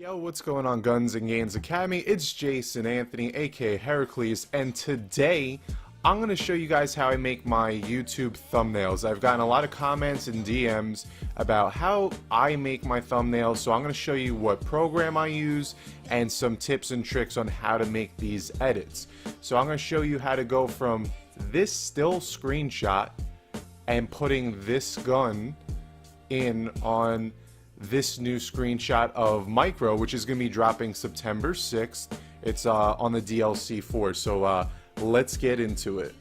Yo, what's going on, Guns and Gains Academy? It's Jason Anthony, aka Heracles, and today I'm going to show you guys how I make my YouTube thumbnails. I've gotten a lot of comments and DMs about how I make my thumbnails, so I'm going to show you what program I use and some tips and tricks on how to make these edits. So I'm going to show you how to go from this still screenshot and putting this gun in on this new screenshot of Micro, which is going to be dropping September 6th. It's on the DLC 4, so let's get into it.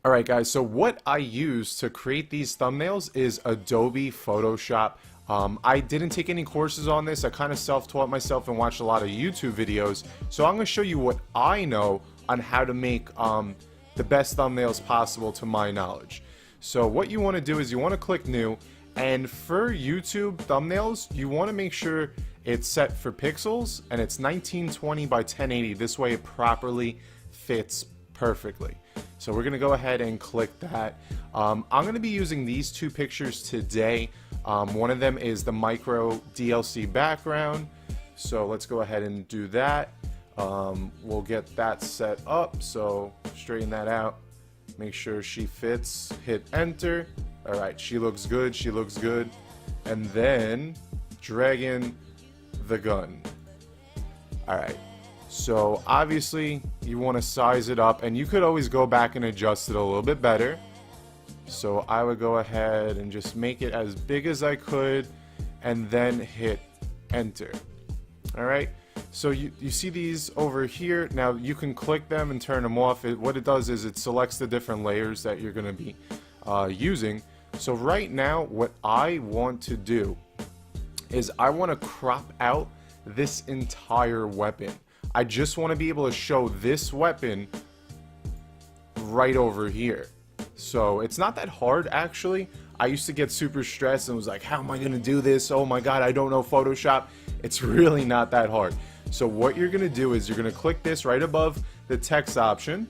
Alright guys, so what I use to create these thumbnails is Adobe Photoshop. I didn't take any courses on this. I kind of self-taught myself and watched a lot of YouTube videos. So I'm going to show you what I know on how to make the best thumbnails possible to my knowledge. So what you want to do is you want to click new, and for YouTube thumbnails you want to make sure it's set for pixels and it's 1920 by 1080. This way it properly fits perfectly. So we're gonna go ahead and click that. I'm gonna be using these two pictures today. One of them is the Micro DLC background, so let's go ahead and do that. We'll get that set up, so straighten that out, make sure she fits, hit enter. Alright, she looks good, and then drag in the gun. Alright, so obviously you want to size it up, and you could always go back and adjust it a little bit better. So I would go ahead and just make it as big as I could and then hit enter. Alright, so you see these over here. Now you can click them and turn them off. What it does is it selects the different layers that you're going to be using. So right now what I want to do is I want to crop out this entire weapon. I just want to be able to show this weapon right over here. So it's not that hard actually. I used to get super stressed and was like, how am I going to do this? Oh my god, I don't know Photoshop. It's really not that hard. So what you're going to do is you're going to click this right above the text option,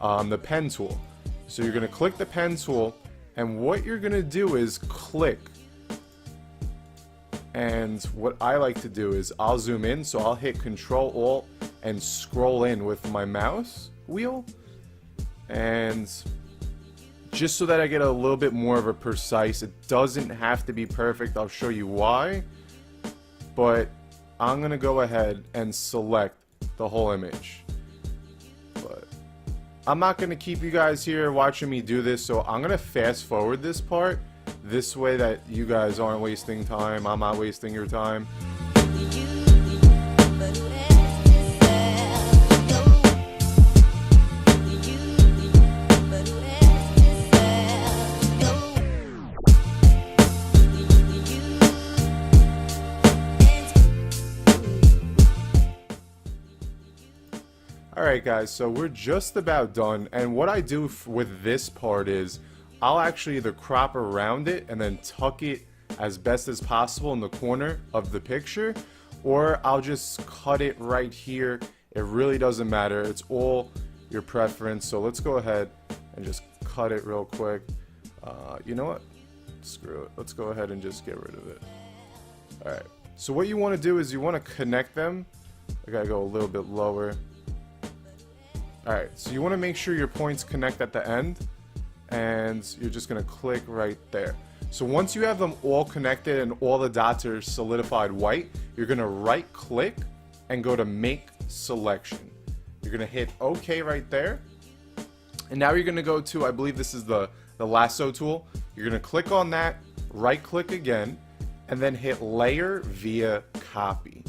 the pen tool. So you're going to click the pen tool, and what you're going to do is click. And what I like to do is I'll zoom in, so I'll hit Control Alt and scroll in with my mouse wheel, and just so that I get a little bit more of a precise. It doesn't have to be perfect, I'll show you why, but I'm gonna go ahead and select the whole image. But I'm not gonna keep you guys here watching me do this, so I'm gonna fast forward this part, this way that you guys aren't wasting time, I'm not wasting your time. Alright guys, so we're just about done, and what I do with this part is I'll actually either crop around it and then tuck it as best as possible in the corner of the picture, or I'll just cut it right here. It really doesn't matter, it's all your preference. So let's go ahead and just cut it real quick. You know what, screw it, let's go ahead and just get rid of it. Alright, so what you want to do is you want to connect them. I gotta go a little bit lower. Alright, so you want to make sure your points connect at the end, and you're just going to click right there. So once you have them all connected and all the dots are solidified white, you're going to right click and go to make selection. You're going to hit OK right there, and now you're going to go to, I believe this is the lasso tool. You're going to click on that, right click again, and then hit layer via copy.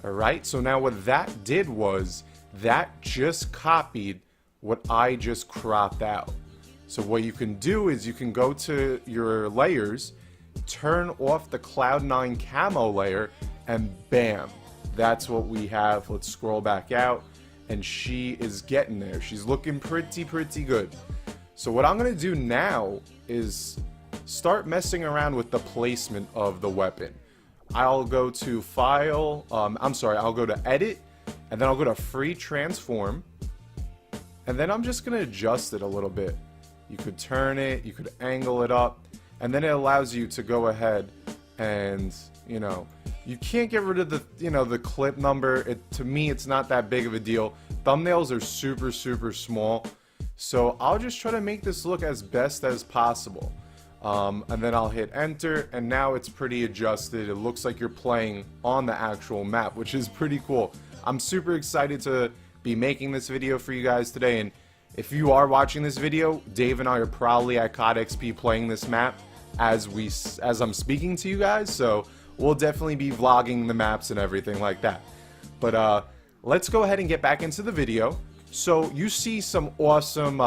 Alright, so now what that did was that just copied what I just cropped out. So what you can do is you can go to your layers, turn off the Cloud9 camo layer, and bam, that's what we have. Let's scroll back out, and she is getting there. She's looking pretty good. So what I'm gonna do now is start messing around with the placement of the weapon. I'll go to file, I'll go to edit, and then I'll go to free transform, and then I'm just gonna adjust it a little bit. You could turn it, you could angle it up, and then it allows you to go ahead and, you know, you can't get rid of the, you know, the clip number. To me, it's not that big of a deal. Thumbnails are super, super small. So I'll just try to make this look as best as possible. And then I'll hit enter, and now it's pretty adjusted. It looks like you're playing on the actual map, which is pretty cool. I'm super excited to be making this video for you guys today, and if you are watching this video, Dave and I are probably at COD XP playing this map as I'm speaking to you guys, so we'll definitely be vlogging the maps and everything like that. But let's go ahead and get back into the video. So you see some awesome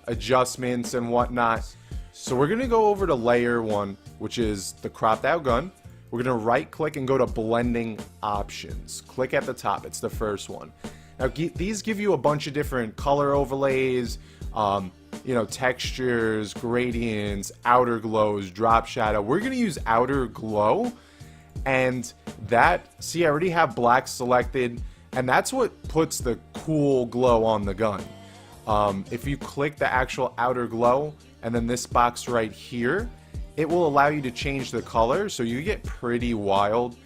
adjustments and whatnot. So we're gonna go over to layer 1, which is the cropped out gun. We're gonna right click and go to blending options. Click at the top, it's the first one. Now these give you a bunch of different color overlays, you know, textures, gradients, outer glows, drop shadow. We're gonna use outer glow, and that, see, I already have black selected, and that's what puts the cool glow on the gun. If you click the actual outer glow and then this box right here, it will allow you to change the color, so you get pretty wild.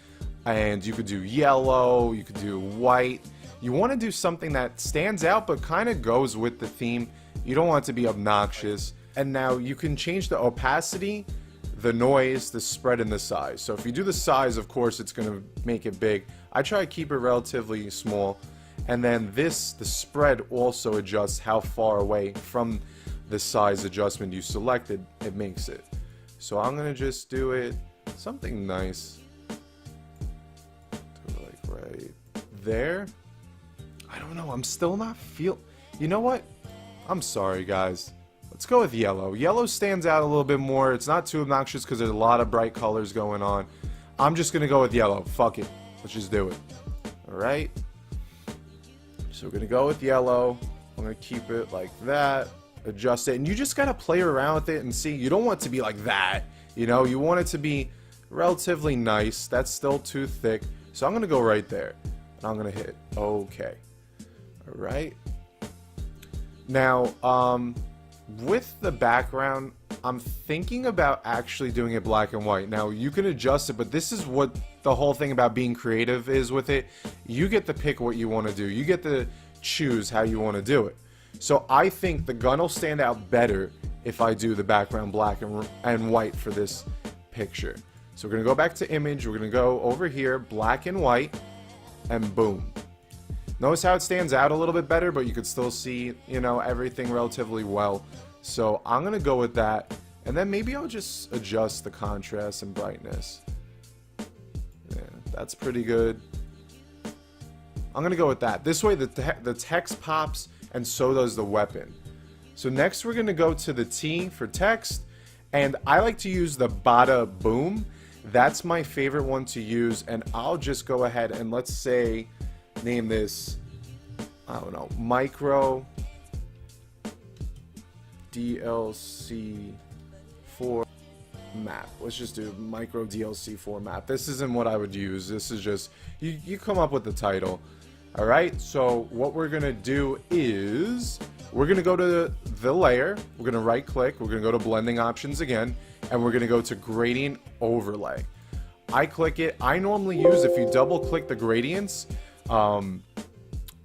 And you could do yellow, you could do white. You want to do something that stands out but kind of goes with the theme. You don't want it to be obnoxious. And now you can change the opacity, the noise, the spread, and the size. So if you do the size, of course, it's going to make it big. I try to keep it relatively small. And then the spread also adjusts how far away from the size adjustment you selected it makes it. So I'm going to just do it something nice. Do it like right there. I don't know, I'm still not you know what? I'm sorry, guys. Let's go with yellow. Yellow stands out a little bit more. It's not too obnoxious because there's a lot of bright colors going on. I'm just going to go with yellow. Fuck it. Let's just do it. Alright. So we're going to go with yellow. I'm going to keep it like that. Adjust it. And you just got to play around with it and see. You don't want it to be like that. You know, you want it to be relatively nice. That's still too thick. So I'm going to go right there. And I'm going to hit OK. Alright. Now, with the background, I'm thinking about actually doing it black and white. Now, you can adjust it, but this is what the whole thing about being creative is with it. You get to pick what you want to do. You get to choose how you want to do it. So I think the gun will stand out better if I do the background black and white for this picture. So we're going to go back to image. We're going to go over here, black and white, and boom. Notice how it stands out a little bit better, but you could still see, you know, everything relatively well. So I'm going to go with that. And then maybe I'll just adjust the contrast and brightness. Yeah, that's pretty good. I'm going to go with that. This way the text pops and so does the weapon. So next we're going to go to the T for text. And I like to use the Bada Boom. That's my favorite one to use. And I'll just go ahead and let's say, name this, I don't know, micro DLC 4 map. Let's just do micro DLC 4 map. This isn't what I would use. This is just, you come up with the title. Alright, so what we're going to do is, we're going to go to the layer, we're going to right click, we're going to go to blending options again, and we're going to go to gradient overlay. I click it. I normally use, if you double click the gradients,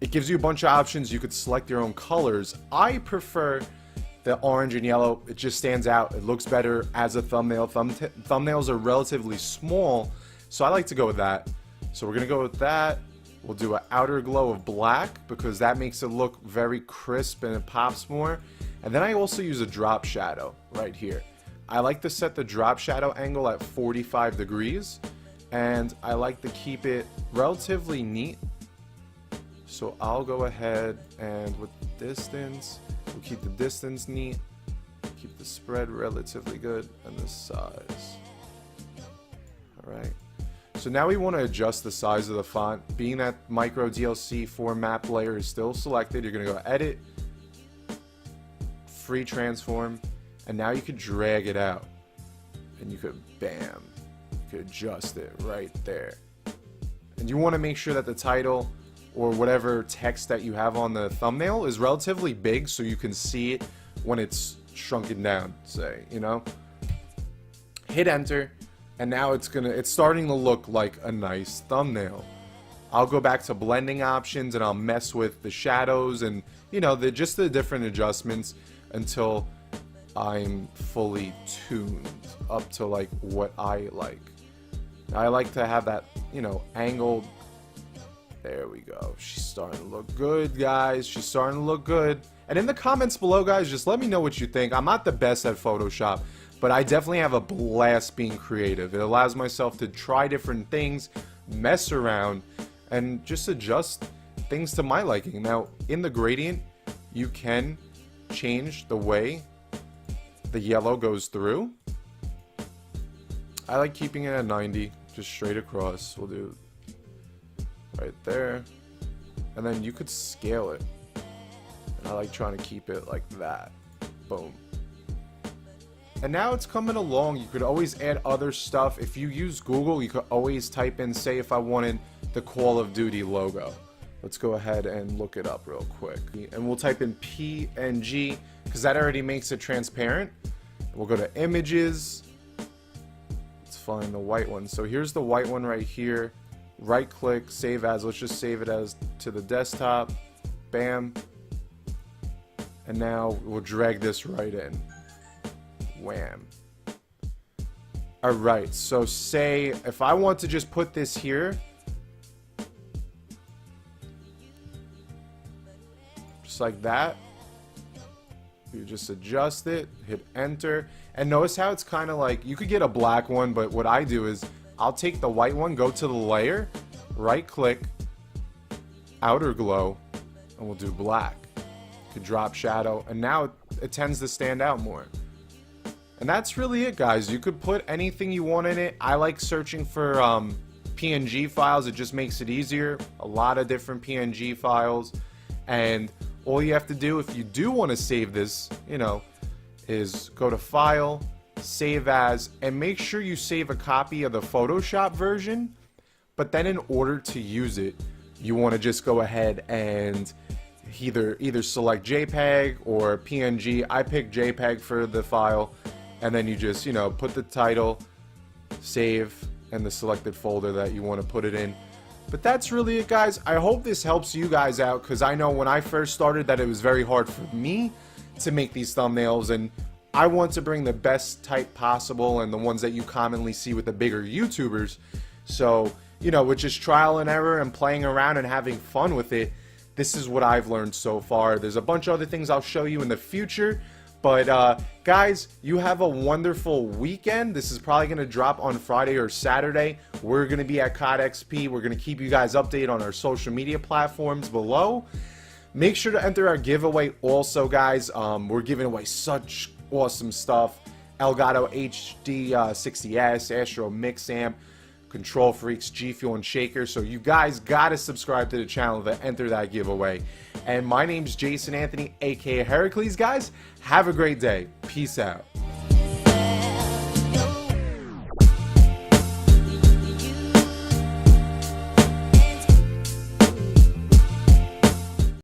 it gives you a bunch of options. You could select your own colors. I prefer the orange and yellow. It just stands out. It looks better as a thumbnail. Thumbnails are relatively small, so I like to go with that. So we're going to go with that. We'll do an outer glow of black because that makes it look very crisp and it pops more. And then I also use a drop shadow right here. I like to set the drop shadow angle at 45 degrees, and I like to keep it relatively neat. So I'll go ahead and with distance, we'll keep the distance neat, keep the spread relatively good, and the size. Alright. So now we want to adjust the size of the font. Being that micro DLC 4 map layer is still selected, you're going to go edit, free transform, and now you could drag it out. And you could, bam, you could adjust it right there. And you want to make sure that the title or whatever text that you have on the thumbnail is relatively big so you can see it when it's shrunk it down, say, you know. Hit enter, and now it's starting to look like a nice thumbnail. I'll go back to blending options and I'll mess with the shadows and, you know, just the different adjustments until I'm fully tuned up to like what I like. I like to have that, you know, angled. There we go. She's starting to look good, guys. She's starting to look good. And in the comments below, guys, just let me know what you think. I'm not the best at Photoshop, but I definitely have a blast being creative. It allows myself to try different things, mess around, and just adjust things to my liking. Now, in the gradient, you can change the way the yellow goes through. I like keeping it at 90, just straight across. We'll do right there. And then you could scale it. And I like trying to keep it like that. Boom. And now it's coming along. You could always add other stuff. If you use Google, you could always type in, say if I wanted the Call of Duty logo. Let's go ahead and look it up real quick. And we'll type in PNG because that already makes it transparent. We'll go to images. Let's find the white one. So here's the white one right here. Right click, save as. Let's just save it as to the desktop. Bam. And now we'll drag this right in. Wham. Alright, so say if I want to just put this here, just like that, you just adjust it, hit enter, and notice how it's kind of like, you could get a black one, but what I do is I'll take the white one, go to the layer, right click, outer glow, and we'll do black. You could drop shadow, and now it tends to stand out more. And that's really it, guys. You could put anything you want in it. I like searching for PNG files. It just makes it easier. A lot of different PNG files. And all you have to do if you do want to save this, you know, is go to File, Save As, and make sure you save a copy of the Photoshop version. But then in order to use it, you want to just go ahead and either select JPEG or PNG. I pick JPEG for the file. And then you just, you know, put the title, save, and the selected folder that you want to put it in. But that's really it, guys. I hope this helps you guys out, because I know when I first started that it was very hard for me to make these thumbnails, and I want to bring the best type possible and the ones that you commonly see with the bigger YouTubers. So, you know, with just trial and error and playing around and having fun with it, this is what I've learned so far. There's a bunch of other things I'll show you in the future. But guys, you have a wonderful weekend. This is probably going to drop on Friday or Saturday. We're going to be at COD XP. We're going to keep you guys updated on our social media platforms below. Make sure to enter our giveaway also, guys. We're giving away such awesome stuff. Elgato HD 60S, Astro Mix Amp, Control Freaks, G Fuel, and Shaker. So you guys gotta subscribe to the channel to enter that giveaway. And my name's Jason Anthony, aka Heracles. Guys, have a great day. Peace out.